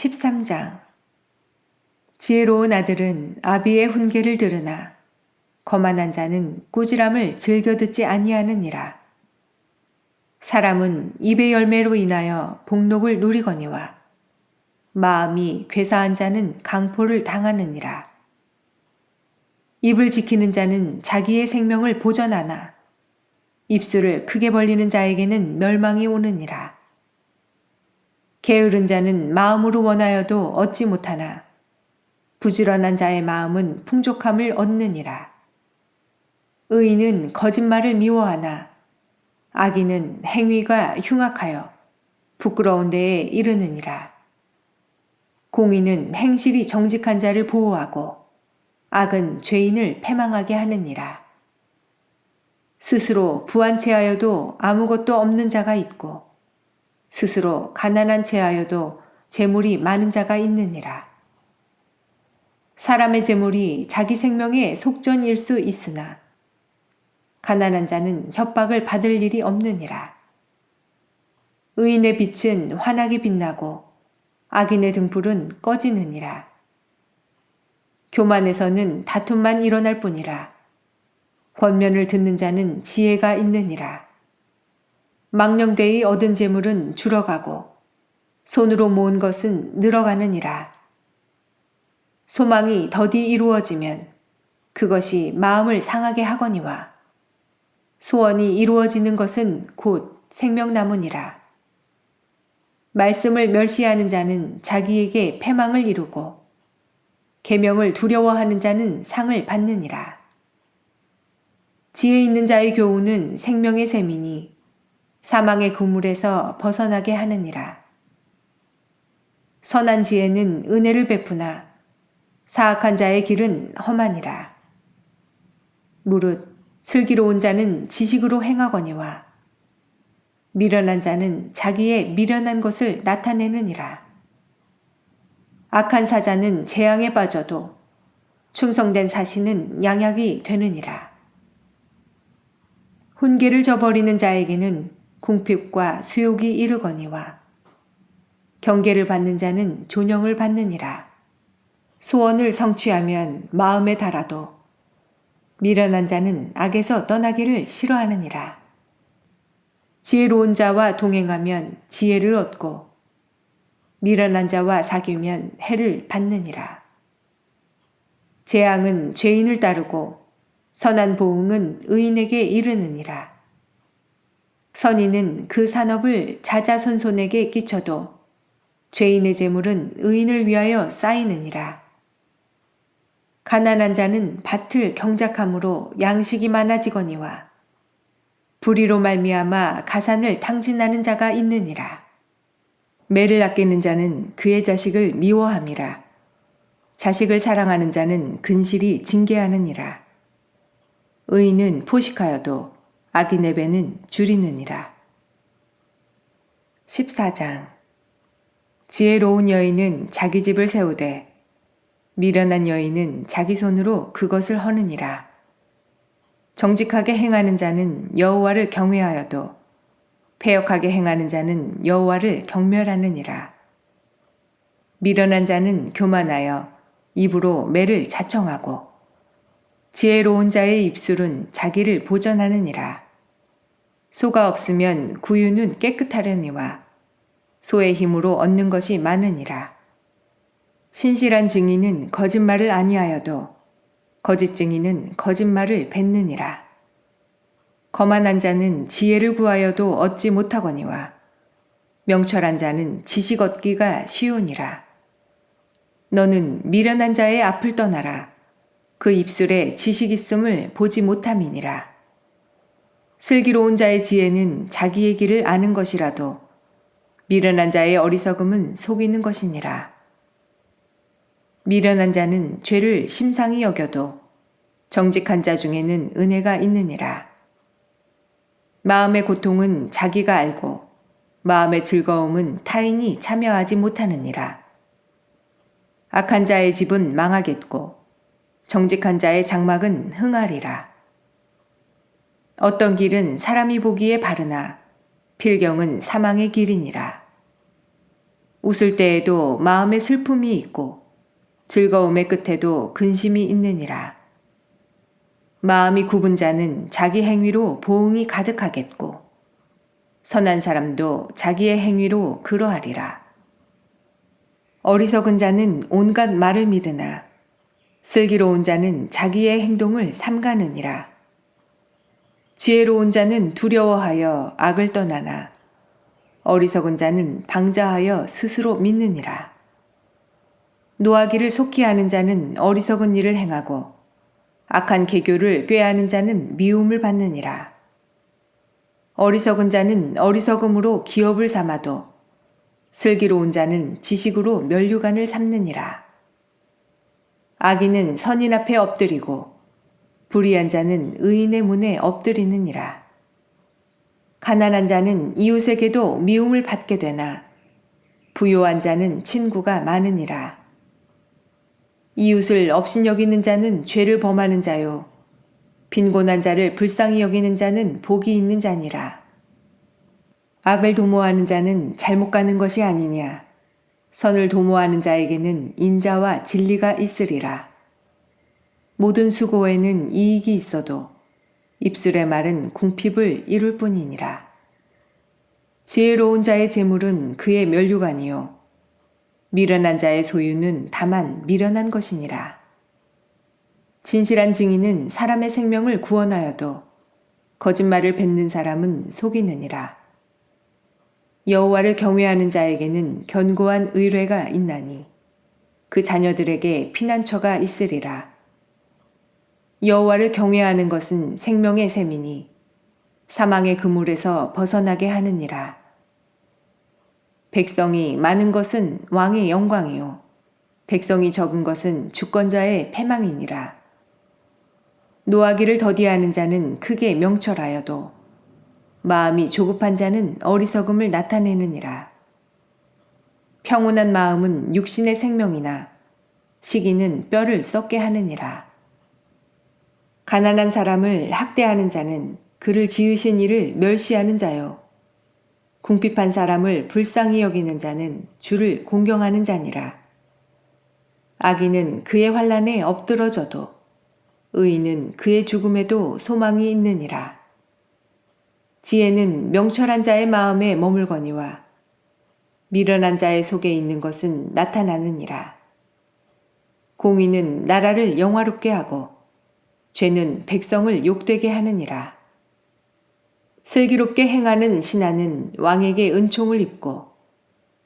13장. 지혜로운 아들은 아비의 훈계를 들으나 거만한 자는 꾸지람을 즐겨 듣지 아니하느니라. 사람은 입의 열매로 인하여 복록을 누리거니와 마음이 괴사한 자는 강포를 당하느니라. 입을 지키는 자는 자기의 생명을 보전하나 입술을 크게 벌리는 자에게는 멸망이 오느니라. 게으른 자는 마음으로 원하여도 얻지 못하나 부지런한 자의 마음은 풍족함을 얻느니라. 의인은 거짓말을 미워하나 악인은 행위가 흉악하여 부끄러운 데에 이르느니라. 공의는 행실이 정직한 자를 보호하고 악은 죄인을 패망하게 하느니라. 스스로 부한 채하여도 아무것도 없는 자가 있고 스스로 가난한 채하여도 재물이 많은 자가 있느니라. 사람의 재물이 자기 생명의 속전일 수 있으나 가난한 자는 협박을 받을 일이 없느니라. 의인의 빛은 환하게 빛나고 악인의 등불은 꺼지느니라. 교만에서는 다툼만 일어날 뿐이라. 권면을 듣는 자는 지혜가 있느니라. 망령되이 얻은 재물은 줄어가고 손으로 모은 것은 늘어가느니라. 소망이 더디 이루어지면 그것이 마음을 상하게 하거니와 소원이 이루어지는 것은 곧 생명나무니라. 말씀을 멸시하는 자는 자기에게 패망을 이루고 계명을 두려워하는 자는 상을 받느니라. 지혜 있는 자의 교훈은 생명의 샘이니 사망의 그물에서 벗어나게 하느니라. 선한 지혜는 은혜를 베푸나 사악한 자의 길은 험하니라. 무릇 슬기로운 자는 지식으로 행하거니와 미련한 자는 자기의 미련한 것을 나타내느니라. 악한 사자는 재앙에 빠져도 충성된 사신은 양약이 되느니라. 훈계를 저버리는 자에게는 궁핍과 수욕이 이르거니와 경계를 받는 자는 존영을 받느니라. 소원을 성취하면 마음에 달아도 미련한 자는 악에서 떠나기를 싫어하느니라. 지혜로운 자와 동행하면 지혜를 얻고 미련한 자와 사귀면 해를 받느니라. 재앙은 죄인을 따르고 선한 보응은 의인에게 이르느니라. 선인은 그 산업을 자자손손에게 끼쳐도 죄인의 재물은 의인을 위하여 쌓이느니라. 가난한 자는 밭을 경작함으로 양식이 많아지거니와 불의로 말미암아 가산을 탕진하는 자가 있느니라. 매를 아끼는 자는 그의 자식을 미워함이라. 자식을 사랑하는 자는 근실이 징계하느니라. 의인은 포식하여도 악인의 배는 줄이느니라. 14장. 지혜로운 여인은 자기 집을 세우되 미련한 여인은 자기 손으로 그것을 허느니라. 정직하게 행하는 자는 여호와를 경외하여도 패역하게 행하는 자는 여호와를 경멸하느니라. 미련한 자는 교만하여 입으로 매를 자청하고 지혜로운 자의 입술은 자기를 보전하느니라. 소가 없으면 구유는 깨끗하려니와 소의 힘으로 얻는 것이 많으니라. 신실한 증인은 거짓말을 아니하여도 거짓 증인은 거짓말을 뱉느니라. 거만한 자는 지혜를 구하여도 얻지 못하거니와 명철한 자는 지식 얻기가 쉬우니라. 너는 미련한 자의 앞을 떠나라. 그 입술에 지식 있음을 보지 못함이니라. 슬기로운 자의 지혜는 자기의 길을 아는 것이라도 미련한 자의 어리석음은 속이는 것이니라. 미련한 자는 죄를 심상히 여겨도 정직한 자 중에는 은혜가 있느니라. 마음의 고통은 자기가 알고 마음의 즐거움은 타인이 참여하지 못하느니라. 악한 자의 집은 망하겠고 정직한 자의 장막은 흥하리라. 어떤 길은 사람이 보기에 바르나 필경은 사망의 길이니라. 웃을 때에도 마음에 슬픔이 있고 즐거움의 끝에도 근심이 있느니라. 마음이 굽은 자는 자기 행위로 보응이 가득하겠고 선한 사람도 자기의 행위로 그러하리라. 어리석은 자는 온갖 말을 믿으나 슬기로운 자는 자기의 행동을 삼가느니라. 지혜로운 자는 두려워하여 악을 떠나나 어리석은 자는 방자하여 스스로 믿느니라. 노하기를 속히 하는 자는 어리석은 일을 행하고 악한 계교를 꾀하는 자는 미움을 받느니라. 어리석은 자는 어리석음으로 기업을 삼아도 슬기로운 자는 지식으로 면류관을 삼느니라. 악인은 선인 앞에 엎드리고 불의한 자는 의인의 문에 엎드리느니라. 가난한 자는 이웃에게도 미움을 받게 되나 부요한 자는 친구가 많으니라. 이웃을 업신여기는 자는 죄를 범하는 자요 빈곤한 자를 불쌍히 여기는 자는 복이 있는 자니라. 악을 도모하는 자는 잘못 가는 것이 아니냐. 선을 도모하는 자에게는 인자와 진리가 있으리라. 모든 수고에는 이익이 있어도 입술의 말은 궁핍을 이룰 뿐이니라. 지혜로운 자의 재물은 그의 면류관이요 미련한 자의 소유는 다만 미련한 것이니라. 진실한 증인은 사람의 생명을 구원하여도 거짓말을 뱉는 사람은 속이느니라. 여호와를 경외하는 자에게는 견고한 의뢰가 있나니 그 자녀들에게 피난처가 있으리라. 여호와를 경외하는 것은 생명의 셈이니 사망의 그물에서 벗어나게 하느니라. 백성이 많은 것은 왕의 영광이요 백성이 적은 것은 주권자의 패망이니라. 노하기를 더디하는 자는 크게 명철하여도 마음이 조급한 자는 어리석음을 나타내느니라. 평온한 마음은 육신의 생명이나 시기는 뼈를 썩게 하느니라. 가난한 사람을 학대하는 자는 그를 지으신 이를 멸시하는 자요 궁핍한 사람을 불쌍히 여기는 자는 주를 공경하는 자니라. 악인은 그의 환난에 엎드러져도 의인은 그의 죽음에도 소망이 있느니라. 지혜는 명철한 자의 마음에 머물거니와 미련한 자의 속에 있는 것은 나타나느니라. 공의는 나라를 영화롭게 하고 죄는 백성을 욕되게 하느니라. 슬기롭게 행하는 신하는 왕에게 은총을 입고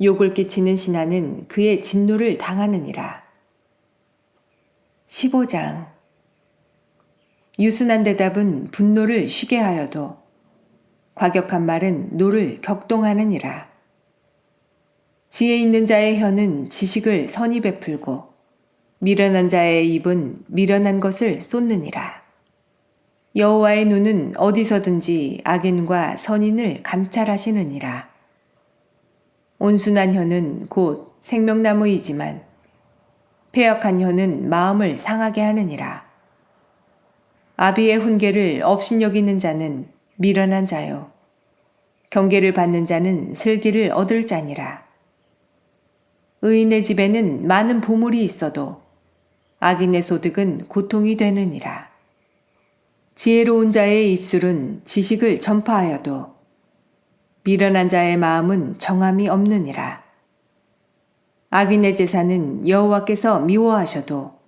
욕을 끼치는 신하는 그의 진노를 당하느니라. 15장 유순한 대답은 분노를 쉬게 하여도 과격한 말은 노를 격동하느니라. 지혜 있는 자의 혀는 지식을 선히 베풀고 미련한 자의 입은 미련한 것을 쏟느니라. 여호와의 눈은 어디서든지 악인과 선인을 감찰하시느니라. 온순한 혀는 곧 생명나무이지만 패역한 혀는 마음을 상하게 하느니라. 아비의 훈계를 업신여기는 자는 미련한 자요 경계를 받는 자는 슬기를 얻을 자니라. 의인의 집에는 많은 보물이 있어도 악인의 소득은 고통이 되느니라. 지혜로운 자의 입술은 지식을 전파하여도 미련한 자의 마음은 정함이 없느니라. 악인의 제사는 여호와께서 미워하셔도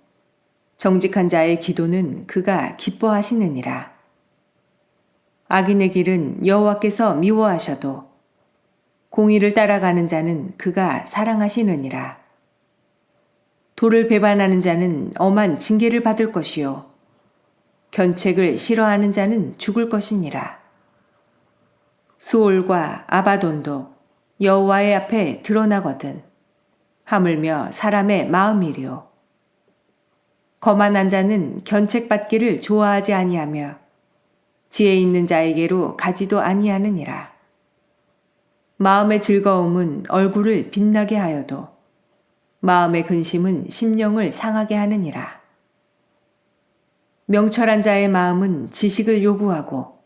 정직한 자의 기도는 그가 기뻐하시느니라. 악인의 길은 여호와께서 미워하셔도 공의를 따라가는 자는 그가 사랑하시느니라. 도를 배반하는 자는 엄한 징계를 받을 것이요 견책을 싫어하는 자는 죽을 것이니라. 수올과 아바돈도 여호와의 앞에 드러나거든 하물며 사람의 마음이리요 거만한 자는 견책받기를 좋아하지 아니하며 지혜 있는 자에게로 가지도 아니하느니라. 마음의 즐거움은 얼굴을 빛나게 하여도 마음의 근심은 심령을 상하게 하느니라. 명철한 자의 마음은 지식을 요구하고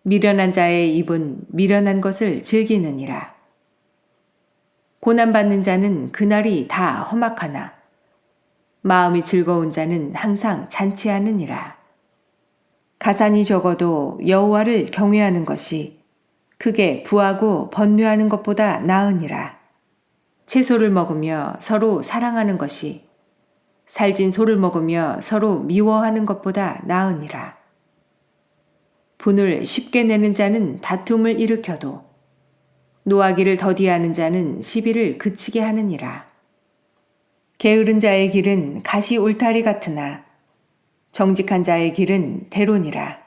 미련한 자의 입은 미련한 것을 즐기느니라. 고난받는 자는 그날이 다 험악하나 마음이 즐거운 자는 항상 잔치하느니라. 가산이 적어도 여호와를 경외하는 것이 크게 부하고 번뇌하는 것보다 나으니라. 채소를 먹으며 서로 사랑하는 것이 살진 소를 먹으며 서로 미워하는 것보다 나으니라. 분을 쉽게 내는 자는 다툼을 일으켜도 노하기를 더디하는 자는 시비를 그치게 하느니라. 게으른 자의 길은 가시 울타리 같으나 정직한 자의 길은 대론이라.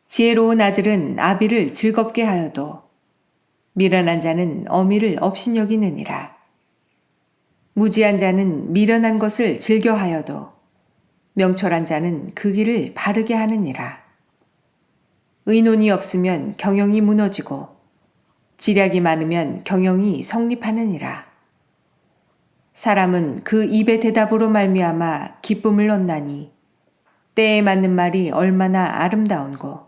지혜로운 아들은 아비를 즐겁게 하여도 미련한 자는 어미를 업신여기느니라. 무지한 자는 미련한 것을 즐겨하여도 명철한 자는 그 길을 바르게 하느니라. 의논이 없으면 경영이 무너지고 지략이 많으면 경영이 성립하느니라. 사람은 그 입의 대답으로 말미암아 기쁨을 얻나니 때에 맞는 말이 얼마나 아름다운고.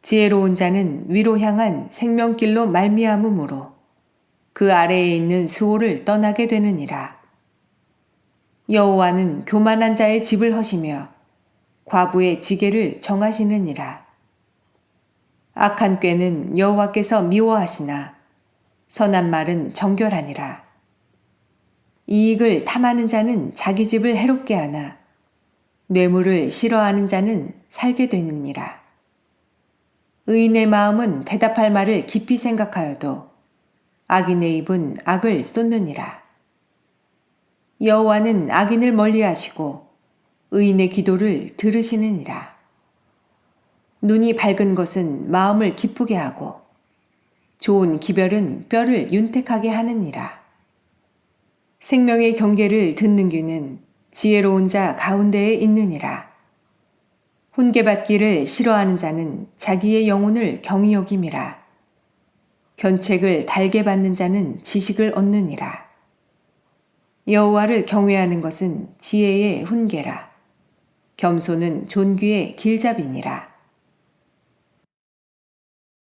지혜로운 자는 위로 향한 생명길로 말미암음으로 그 아래에 있는 수호를 떠나게 되느니라. 여호와는 교만한 자의 집을 허시며 과부의 지게를 정하시느니라. 악한 꾀는 여호와께서 미워하시나 선한 말은 정결하니라. 이익을 탐하는 자는 자기 집을 해롭게 하나 뇌물을 싫어하는 자는 살게 되느니라. 의인의 마음은 대답할 말을 깊이 생각하여도 악인의 입은 악을 쏟느니라. 여호와는 악인을 멀리하시고 의인의 기도를 들으시느니라. 눈이 밝은 것은 마음을 기쁘게 하고 좋은 기별은 뼈를 윤택하게 하느니라. 생명의 경계를 듣는 귀는 지혜로운 자 가운데에 있느니라. 훈계받기를 싫어하는 자는 자기의 영혼을 경히 여김이라. 견책을 달게 받는 자는 지식을 얻느니라. 여호와를 경외하는 것은 지혜의 훈계라. 겸손은 존귀의 길잡이니라.